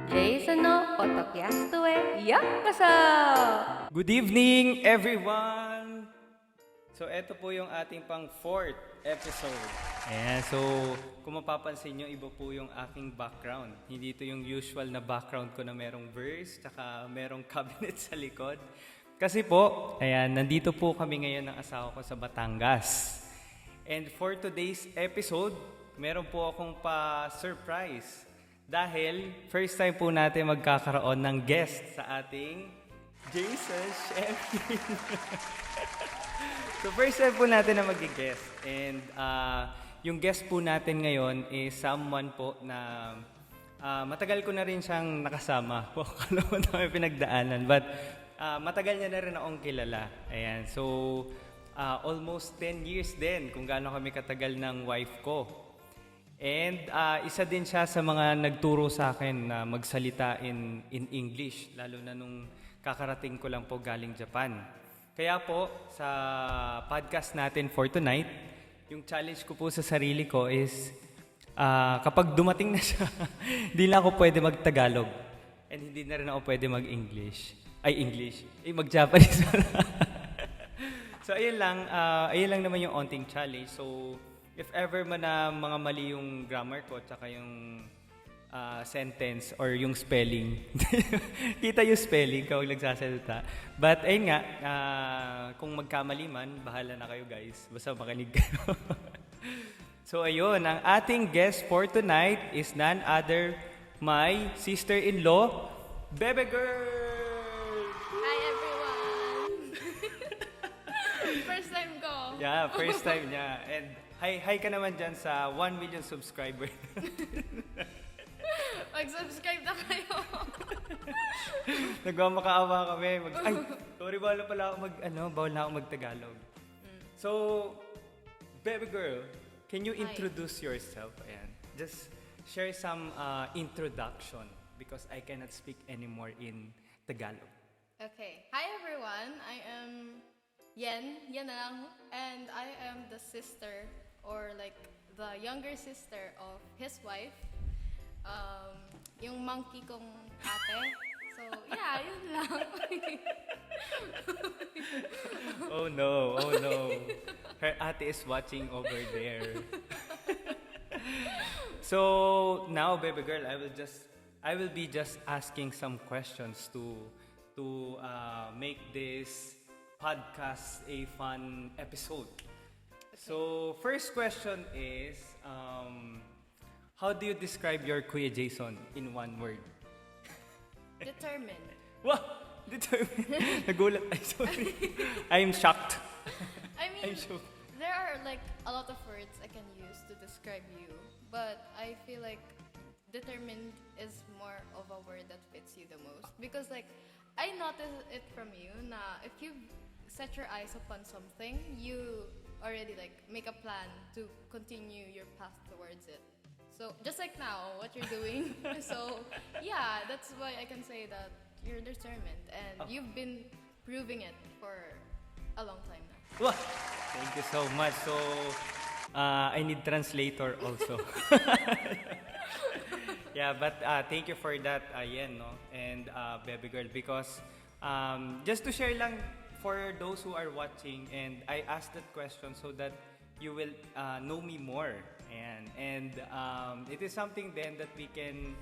Jason no Otokyastoe Yakuso! Good evening, everyone! So, ito po yung ating pang fourth episode. Ayan, so kung mapapansin nyo, iba po yung aking background. Hindi ito yung usual na background ko na merong verse, tsaka merong cabinet sa likod. Kasi po, ayan, nandito po kami ngayon ng asawa ko sa Batangas. And for today's episode, meron po akong pa-surprise. Dahil first time po natin magkakaroon ng guest sa ating Jason Sheffin. So first time po natin na mag-guest. And yung guest po natin ngayon is someone po na matagal ko na rin siyang nakasama. Kala mo na may pinagdaanan. But matagal niya na rin akong kilala. Ayan. So almost 10 years din kung gaano kami katagal ng wife ko. And isa din siya sa mga nagturo sa akin na magsalita in English, lalo na nung kakarating ko lang po galing Japan. Kaya po, sa podcast natin for tonight, yung challenge ko po sa sarili ko is kapag dumating na siya, hindi na ako pwede mag-Tagalog. And hindi na rin ako pwede mag-English. Mag-Japanese. So ayun lang naman yung onting challenge. So if ever man na mga mali yung grammar ko tsaka yung sentence or yung spelling, kita yung spelling kapag nagsasalita. But ayun nga, kung magkamali man, bahala na kayo guys. Basta makinig kayo. So ayun, ang ating guest for tonight is none other my sister-in-law, Bebe Girl! Hi everyone! First time ko. Yeah, first time niya. And hi ka naman dyan sa 1 million subscriber. Mag-subscribe na kayo. Nagmamakaawa kami. Sorry, bawal na ako mag-Tagalog. So, Baby Girl, can you introduce yourself? Ayan. Just share some introduction because I cannot speak anymore in Tagalog. Okay. Hi everyone. I am Yen na lang, and I am the sister or like the younger sister of his wife. Yung monkey kong ate. So, yeah, yun lang. Oh no. Her ate is watching over there. So, now, Baby Girl, I will be just asking some questions to make this podcast a fun episode. So, first question is, how do you describe your Kuya Jason in one word? Determined. Wow! Determined. Nagulat. Ay, sorry. I'm shocked. I mean, I'm shocked. there are like a lot of words I can use to describe you, but I feel like determined is more of a word that fits you the most. Because like, I noticed it from you na if you set your eyes upon something, you already like make a plan to continue your path towards it. So just like now, what you're doing. So yeah, that's why I can say that you're determined and you've been proving it for a long time now. Wow! Thank you so much. So, I need translator also. Yeah, but thank you for that, Yen, no? And Baby Girl, because just to share lang for those who are watching, and I asked that question so that you will know me more. And it is something then that we can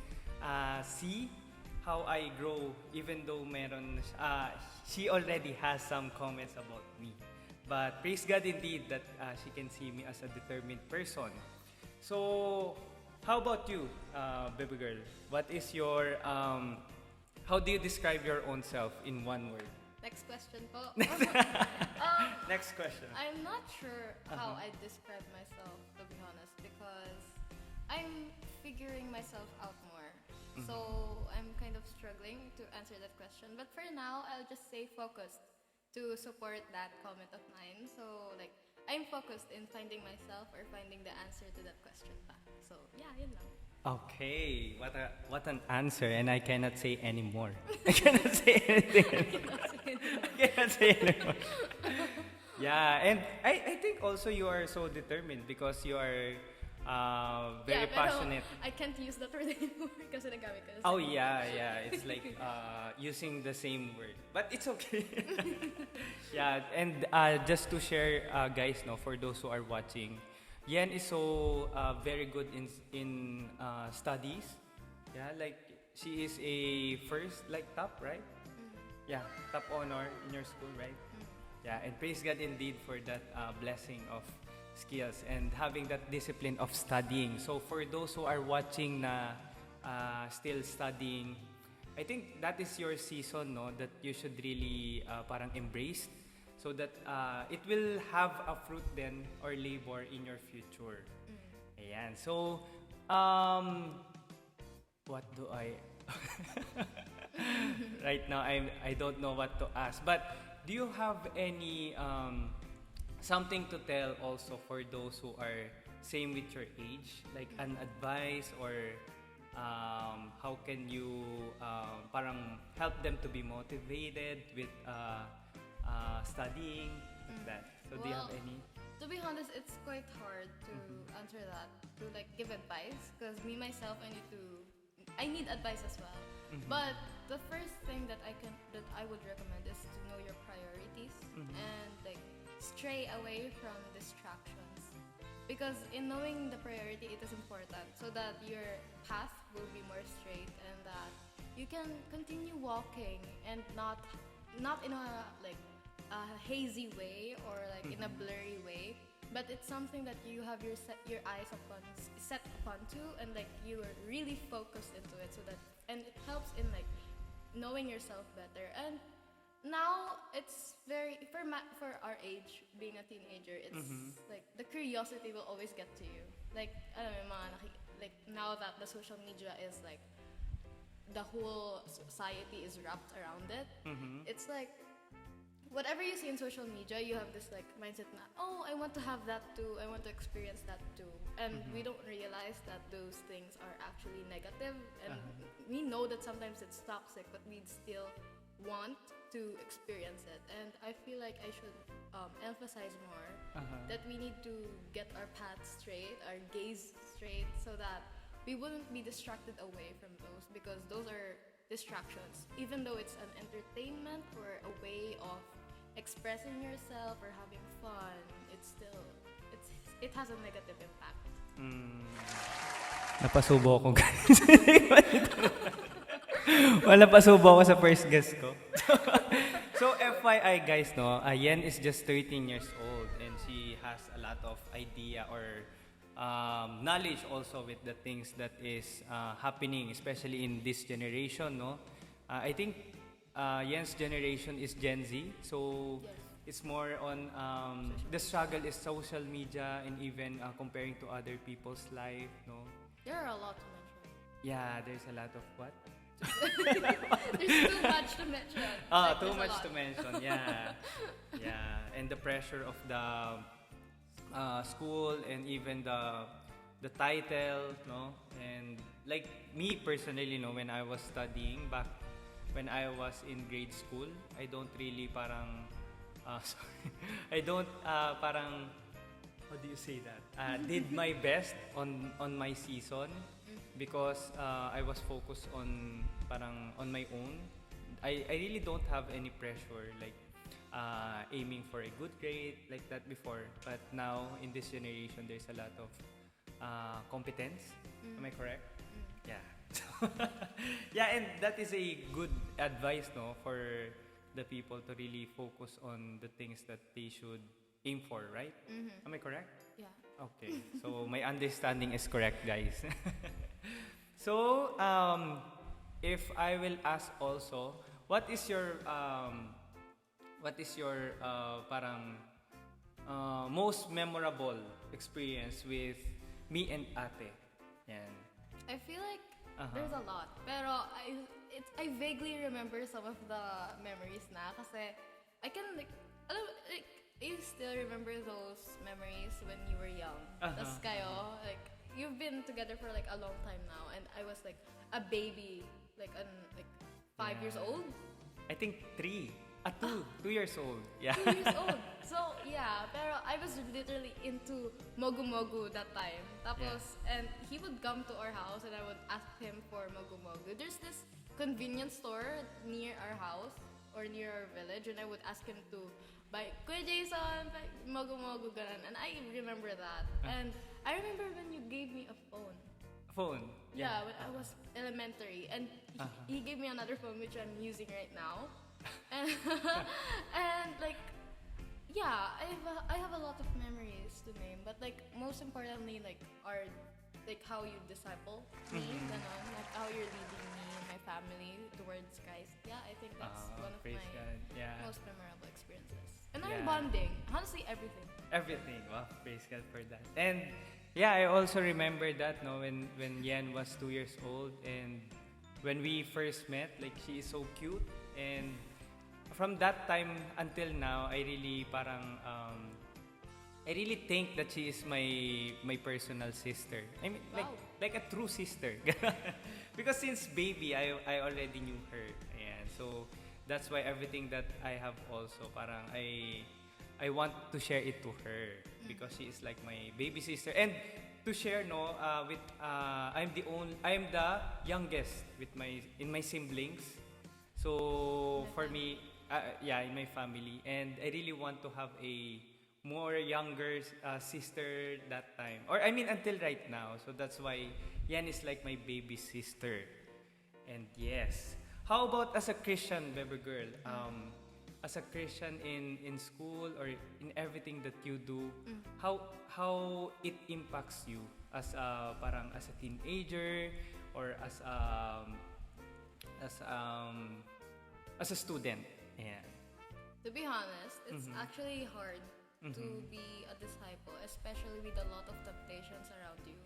see how I grow, even though she already has some comments about me. But praise God indeed that she can see me as a determined person. So, how about you, Baby Girl? What is your, how do you describe your own self in one word? Next question po. Next question. I'm not sure how I describe myself, to be honest, because I'm figuring myself out more. So I'm kind of struggling to answer that question. But for now, I'll just stay focused to support that comment of mine. So like, I'm focused in finding myself or finding the answer to that question pa. So yeah, yun lang. Okay, what an answer, and I cannot say anymore. I cannot say anything. I cannot say anymore. Yeah, and I think also you are so determined because you are very yeah, pero passionate. I can't use that word anymore kasi nagamit ko na sa Oh yeah. It's like using the same word, but it's okay. Yeah, and just to share, guys, no, for those who are watching, Yen is so very good in studies. Yeah, like she is a first, like top, right? Yeah, top honor in your school, right? Yeah, and praise God indeed for that blessing of skills and having that discipline of studying. So for those who are watching na still studying, I think that is your season, no, that you should really parang embrace so that it will have a fruit then or labor in your future. Ayan. So, what do I... Right now, I don't know what to ask. But do you have any something to tell also for those who are same with your age? Like an advice or how can you parang help them to be motivated with studying? Like that. So do you have Well, any? To be honest, it's quite hard to answer that, to like give advice, because me myself, I need advice as well. But the first thing that I would recommend is to know your priorities and like stray away from distractions. Because in knowing the priority, it is important so that your path will be more straight and that you can continue walking and not in a like a hazy way or like in a blurry way, but it's something that you have your eyes set upon to, and like you are really focused into it, so that, and it helps in like knowing yourself better. And now it's very for our age, being a teenager, it's like the curiosity will always get to you. Like alam mo, yung mga like now that the social media is like the whole society is wrapped around it, it's like whatever you see in social media, you have this like mindset na, oh, I want to have that too, I want to experience that too. And we don't realize that those things are actually negative. And we know that sometimes it's toxic, but we still want to experience it. And I feel like I should emphasize more that we need to get our path straight, our gaze straight, so that we wouldn't be distracted away from those, because those are distractions. Even though it's an entertainment or a way of expressing yourself or having fun, it has a negative impact. Napasubo ako, guys. Wala pasubo ako sa first guest ko. So FYI, guys, no, Yen is just 13 years old and she has a lot of idea or knowledge also with the things that is happening, especially in this generation, no. I think Yen's generation is Gen Z, so it's more on the struggle is social media and even comparing to other people's life, no. There are a lot to mention. Yeah, there's a lot of what? There's too much to mention. Like, Too there's a much lot. to mention. Yeah, yeah, and the pressure of the school and even the title, no, and like me personally, no, when I was studying back when I was in grade school, I don't really parang sorry, I don't parang, how do you say that? Did my best on my season because I was focused on parang on my own. I really don't have any pressure like aiming for a good grade like that before. But now in this generation, there's a lot of competence. Am I correct? Yeah. Yeah, and that is a good advice, no, for the people to really focus on the things that they should aim for, right? Am I correct? Yeah. Okay, so my understanding is correct, guys. So, if I will ask also, what is your parang most memorable experience with me and Ate? Yan. I feel like there's a lot, pero I vaguely remember some of the memories na, kasi I can like, alam, like, you still remember those memories when you were young. Tas kayo, like, you've been together for like a long time now, and I was like a baby, like 5 years old. I think 3. Two years old. Yeah. 2 years old. So, yeah, pero I was literally into Mogu Mogu that time. Tapos, and he would come to our house and I would ask him for Mogu Mogu. There's this convenience store near our house or near our village and I would ask him to buy Kuya Jason, buy Mogu Mogu, ganun. And I remember that. And I remember when you gave me a phone. Phone. Yeah, when I was elementary. And he gave me another phone which I'm using right now. And, and like, yeah, I have a lot of memories to name, but like most importantly, like are like how you disciple me, ganon, like how you're leading me and my family towards Christ. Yeah, I think that's one of Praise my God. Yeah. most memorable experiences. And our Yeah. bonding, honestly, everything. Everything. Wow, praise God for that. And yeah, I also remember that no when Yen was 2 years old and when we first met, like she is so cute and from that time until now, I really I really think that she is my personal sister. I mean, Wow. like a true sister. Because since baby, I already knew her. Ayan. So that's why everything that I have also, parang I want to share it to her because she is like my baby sister. And to share, no, with I'm the youngest in my siblings. So for me, yeah, in my family, and I really want to have a more younger sister that time, or I mean until right now. So that's why Yan is like my baby sister. And yes, how about as a Christian, baby girl? As a Christian in school or in everything that you do, how it impacts you as parang as a teenager or as a student. Yeah. To be honest, it's actually hard to be a disciple, especially with a lot of temptations around you.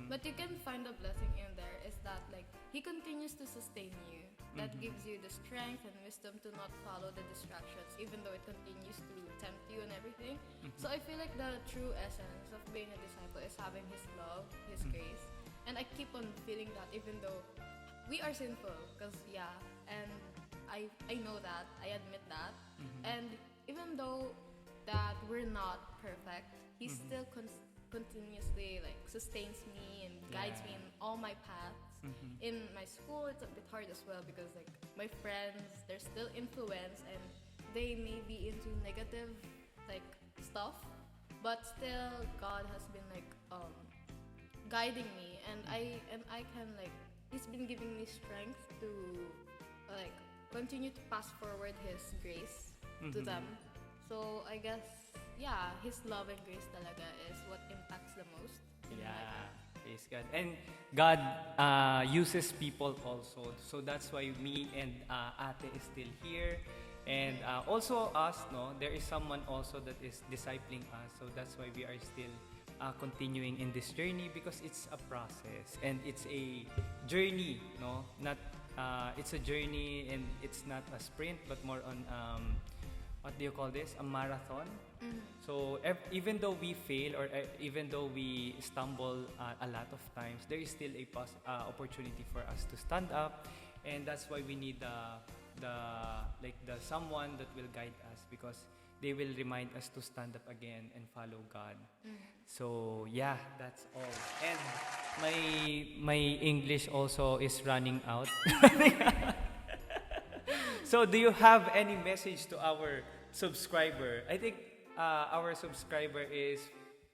But you can find a blessing in there is that like He continues to sustain you. That gives you the strength and wisdom to not follow the distractions, even though it continues to tempt you and everything. So I feel like the true essence of being a disciple is having His love, His grace. And I keep on feeling that even though we are sinful, because yeah, and I know that, I admit that. And even though that we're not perfect, He still continuously like sustains me and guides me in all my paths. In my school, it's a bit hard as well because like my friends, they're still influenced and they may be into negative like stuff, but still God has been like guiding me, and I can like He's been giving me strength to like continue to pass forward His grace to them. So I guess yeah, His love and grace talaga is what impacts the most in my Yeah, life. praise God. And God uses people also. So that's why me and Ate is still here. And also us, no, there is someone also that is discipling us. So that's why we are still continuing in this journey because it's a process and it's a journey, no? Not it's a journey and it's not a sprint but more on what do you call this? A marathon. So even though we fail or even though we stumble a lot of times, there is still a opportunity for us to stand up, and that's why we need the someone that will guide us because they will remind us to stand up again and follow God. So yeah, that's all. And my English also is running out. So do you have any message to our subscriber? I think our subscriber is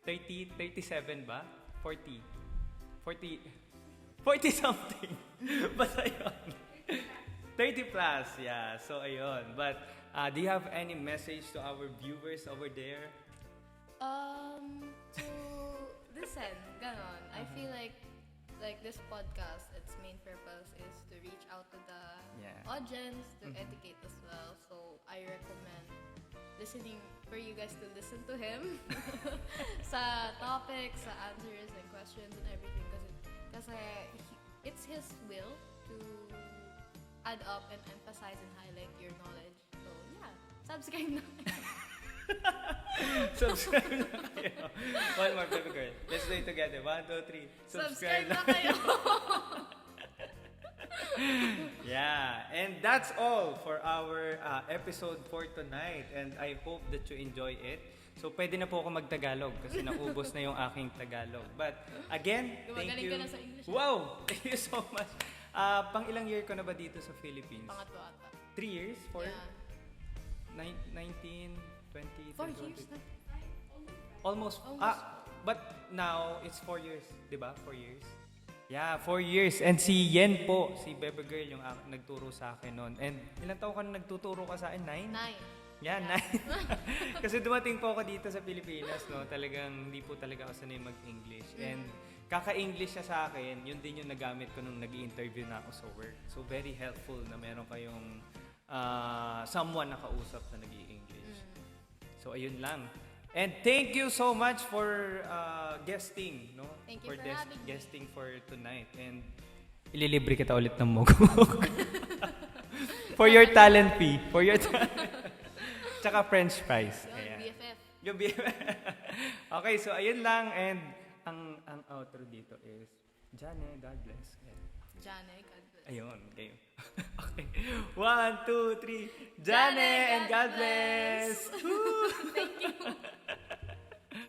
37 ba? 40 something. But ayun. 30 plus, yeah. So ayun. But do you have any message to our viewers over there? To listen, ganon. I feel like this podcast, its main purpose is to reach out to the audience, to educate as well. So I recommend listening for you guys to listen to him sa topics, sa answers and questions and everything kasi it's his will to add up and emphasize and highlight your knowledge. So yeah, subscribe na. Subscribe na kayo. One more, baby girl. Let's do it together. 1, 2, 3. Subscribe na kayo. Yeah. And And that's all for our episode for tonight. And I hope that you enjoy it. So, pwede na po ako mag-Tagalog kasi naubos na yung aking Tagalog. But, again, thank Gumagaling you. ka na sa English. Wow! Thank you so much. Pang ilang year ko na ba dito sa Philippines? Pangatlo ata. 3 years? 4? Yeah. 19, 20, 4 21, years na. Almost. Almost. But now, it's 4 years. Diba? 4 years. Yeah, 4 years. And si Yen po, si Bebe Girl, yung nagturo sa akin noon. And ilang taon ka na nagtuturo ka sa akin? 9? 9. Yeah, 9. Kasi dumating po ako dito sa Pilipinas, no? Talagang hindi po talaga ako sanay mag-English. And kaka-English siya sa akin, yun din yung nagamit ko nung nag-i-interview na ako sa work. So very helpful na meron kayong someone na kausap na nag-i-English. So ayun lang. And thank you so much for guesting, no? Thank you for having me. Guesting for tonight. And ililibre kita ulit ng mugmug. For your talent fee. For your Tsaka French fries. Yun, Ayan. BFF. Yung BFF. Okay, so ayun lang. And ang outro dito is Jane, God bless. Ayan. Jane, God bless. Ayun, kayo. Okay. 1, 2, 3. Jane and God bless. Woo!